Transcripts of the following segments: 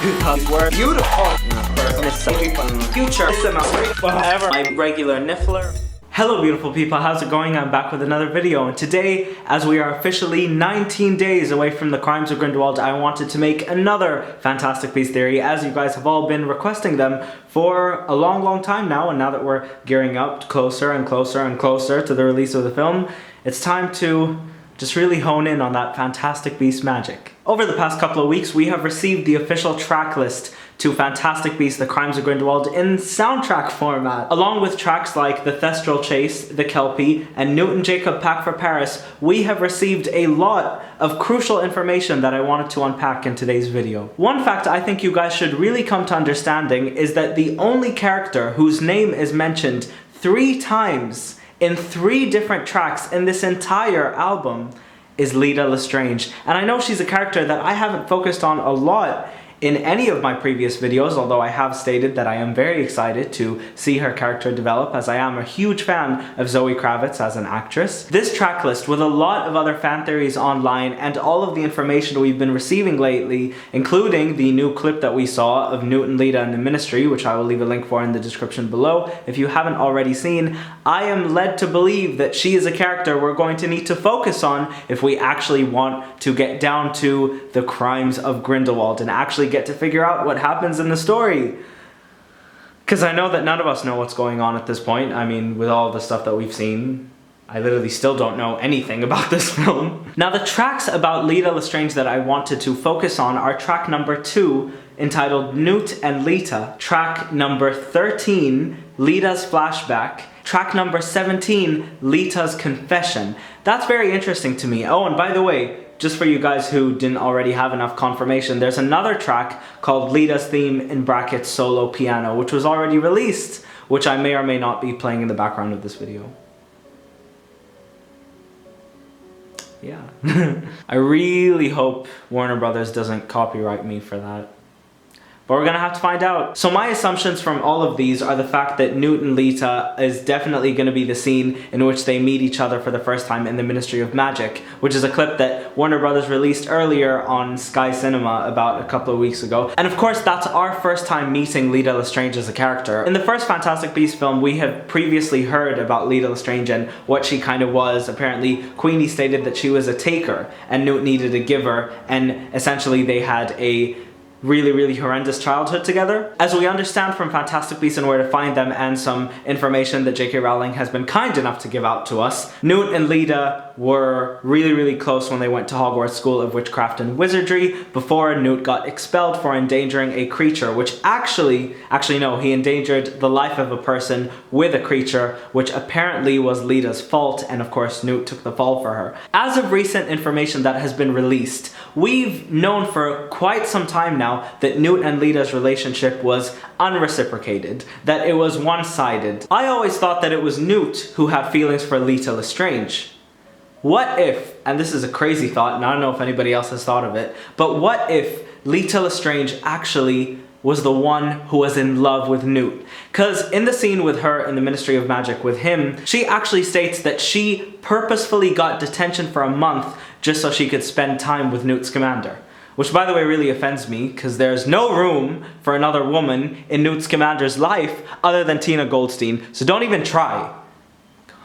because we're beautiful. Future. Whatever. My regular niffler. Hello beautiful people, how's it going? I'm back with another video, and today, as we are officially 19 days away from the crimes of Grindelwald, I wanted to make another Fantastic Beasts theory, as you guys have all been requesting them for a long time now, and now that we're gearing up closer and closer and closer to the release of the film, it's time to just really hone in on that Fantastic Beasts magic. Over the past couple of weeks, we have received the official track list to Fantastic Beasts: The Crimes of Grindelwald in soundtrack format. Along with tracks like The Thestral Chase, The Kelpie, and Newt and Jacob Pack for Paris, we have received a lot of crucial information that I wanted to unpack in today's video. One fact I think you guys should really come to understanding is that the only character whose name is mentioned 3 times in 3 different tracks in this entire album is Leta Lestrange. And I know she's a character that I haven't focused on a lot in any of my previous videos, although I have stated that I am very excited to see her character develop, as I am a huge fan of Zoe Kravitz as an actress. This track list, with a lot of other fan theories online and all of the information we've been receiving lately, including the new clip that we saw of Newt and Leta in the Ministry, which I will leave a link for in the description below if you haven't already seen, I am led to believe that she is a character we're going to need to focus on if we actually want to get down to the crimes of Grindelwald and actually get to figure out what happens in the story. Because I know that none of us know what's going on at this point. I mean, with all the stuff that we've seen, I literally still don't know anything about this film. Now, the tracks about Leta Lestrange that I wanted to focus on are track number 2, entitled Newt and Leta, track number 13, Leta's Flashback, track number 17, Leta's Confession. That's very interesting to me. Oh, and by the way, just for you guys who didn't already have enough confirmation, there's another track called Leta's Theme in brackets Solo Piano, which was already released, which I may or may not be playing in the background of this video. Yeah. I really hope Warner Brothers doesn't copyright me for that. But we're gonna have to find out. So my assumptions from all of these are the fact that Newt and Leta is definitely gonna be the scene in which they meet each other for the first time in the Ministry of Magic, which is a clip that Warner Brothers released earlier on Sky Cinema about a couple of weeks ago. And of course, that's our first time meeting Leta Lestrange as a character. In the first Fantastic Beasts film, we have previously heard about Leta Lestrange and what she kind of was. Apparently, Queenie stated that she was a taker and Newt needed a giver, and essentially they had a really horrendous childhood together. As we understand from Fantastic Beasts and Where to Find Them, and some information that J.K. Rowling has been kind enough to give out to us, Newt and Leta were really close when they went to Hogwarts School of Witchcraft and Wizardry before Newt got expelled for endangering a creature, which actually no, he endangered the life of a person with a creature, which apparently was Leta's fault, and of course Newt took the fall for her. As of recent information that has been released, we've known for quite some time now that Newt and Leta's relationship was unreciprocated, that it was one-sided. I always thought that it was Newt who had feelings for Leta Lestrange. What if, and this is a crazy thought, and I don't know if anybody else has thought of it, but what if Leta Lestrange actually was the one who was in love with Newt? Because in the scene with her in the Ministry of Magic with him, she actually states that she purposefully got detention for a month just so she could spend time with Newt Scamander. Which, by the way, really offends me, because there's no room for another woman in Newt Scamander's life other than Tina Goldstein, so don't even try. God.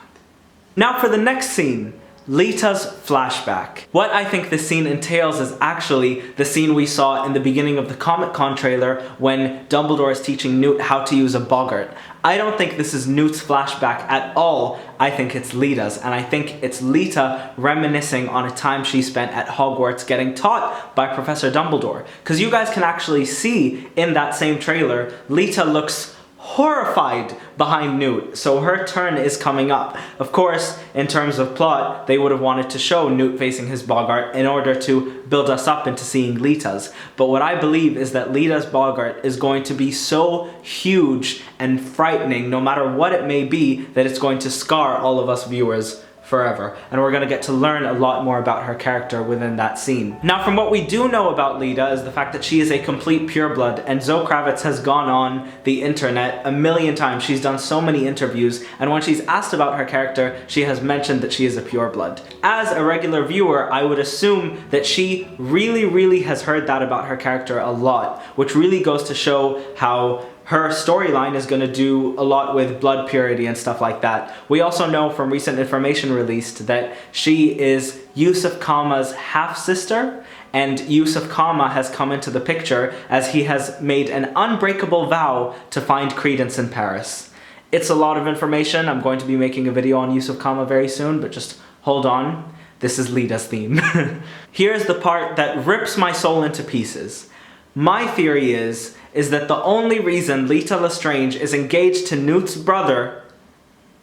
Now for the next scene, Leta's flashback. What I think this scene entails is actually the scene we saw in the beginning of the Comic-Con trailer when Dumbledore is teaching Newt how to use a boggart. I don't think this is Newt's flashback at all. I think it's Leta's, and I think it's Leta reminiscing on a time she spent at Hogwarts getting taught by Professor Dumbledore. Because you guys can actually see in that same trailer, Leta looks horrified behind Newt, so her turn is coming up. Of course, in terms of plot, they would have wanted to show Newt facing his boggart in order to build us up into seeing Leta's. But what I believe is that Leta's boggart is going to be so huge and frightening, no matter what it may be, that it's going to scar all of us viewers forever. And we're gonna get to learn a lot more about her character within that scene. Now, from what we do know about Leta is the fact that she is a complete pureblood, and Zoe Kravitz has gone on the internet a million times. She's done so many interviews, and when she's asked about her character, she has mentioned that she is a pureblood. As a regular viewer, I would assume that she really has heard that about her character a lot, which really goes to show how her storyline is going to do a lot with blood purity and stuff like that. We also know from recent information released that she is Yusuf Kama's half-sister, and Yusuf Kama has come into the picture as he has made an unbreakable vow to find Credence in Paris. It's a lot of information. I'm going to be making a video on Yusuf Kama very soon, but just hold on. This is Leta's theme. Here's the part that rips my soul into pieces. My theory is that the only reason Leta Lestrange is engaged to Newt's brother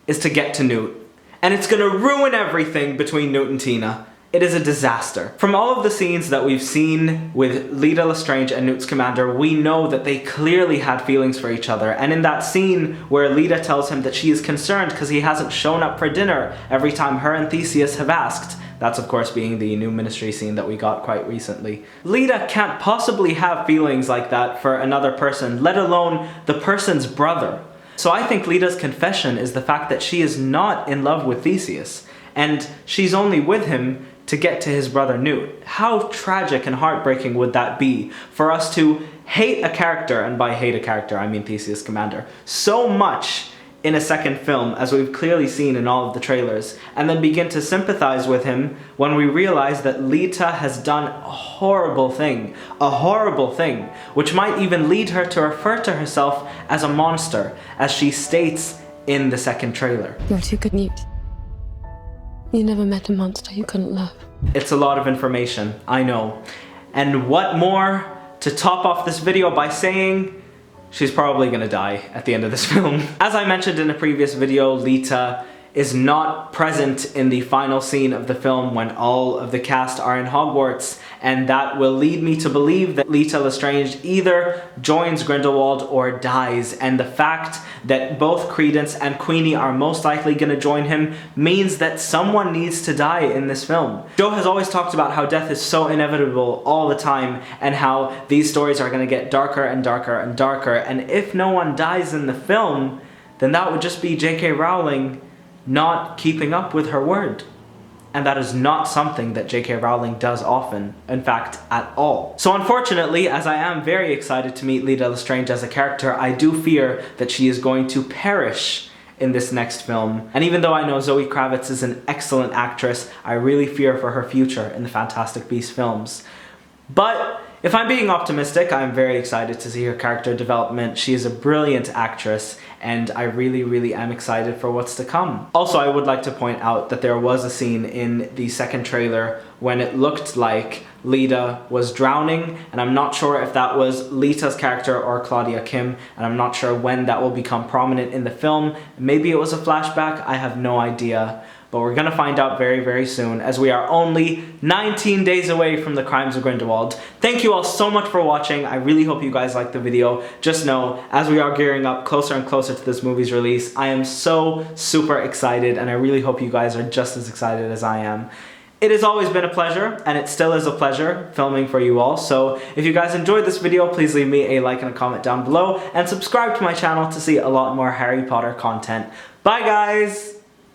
is to get to Newt. And it's gonna ruin everything between Newt and Tina. It is a disaster. From all of the scenes that we've seen with Leta Lestrange and Newt's commander, we know that they clearly had feelings for each other. And in that scene where Leta tells him that she is concerned because he hasn't shown up for dinner every time her and Theseus have asked, that's of course being the new ministry scene that we got quite recently. Leta can't possibly have feelings like that for another person, let alone the person's brother. So I think Leta's confession is the fact that she is not in love with Theseus, and she's only with him to get to his brother Newt. How tragic and heartbreaking would that be for us to hate a character, and by hate a character I mean Theseus Commander, so much in a second film, as we've clearly seen in all of the trailers, and then begin to sympathize with him when we realize that Leta has done a horrible thing, which might even lead her to refer to herself as a monster, as she states in the second trailer. You're too good, Newt. You never met a monster you couldn't love. It's a lot of information, I know. And what more to top off this video by saying she's probably gonna die at the end of this film. As I mentioned in a previous video, Leta is not present in the final scene of the film when all of the cast are in Hogwarts, and that will lead me to believe that Leta Lestrange either joins Grindelwald or dies, and the fact that both Credence and Queenie are most likely gonna join him means that someone needs to die in this film. Joe has always talked about how death is so inevitable all the time, and how these stories are gonna get darker and darker and darker, and if no one dies in the film, then that would just be J.K. Rowling not keeping up with her word. And that is not something that J.K. Rowling does often, in fact, at all. So unfortunately, as I am very excited to meet Leta Lestrange as a character, I do fear that she is going to perish in this next film. And even though I know Zoe Kravitz is an excellent actress, I really fear for her future in the Fantastic Beasts films. But if I'm being optimistic, I'm very excited to see her character development. She is a brilliant actress, and I really am excited for what's to come. Also, I would like to point out that there was a scene in the second trailer when it looked like Leta was drowning, and I'm not sure if that was Leta's character or Claudia Kim, and I'm not sure when that will become prominent in the film. Maybe it was a flashback, I have no idea. But we're gonna find out very soon, as we are only 19 days away from the Crimes of Grindelwald. Thank you all so much for watching. I really hope you guys liked the video. Just know, as we are gearing up closer and closer to this movie's release, I am so super excited, and I really hope you guys are just as excited as I am. It has always been a pleasure, and it still is a pleasure filming for you all. So if you guys enjoyed this video, please leave me a like and a comment down below, and subscribe to my channel to see a lot more Harry Potter content. Bye guys!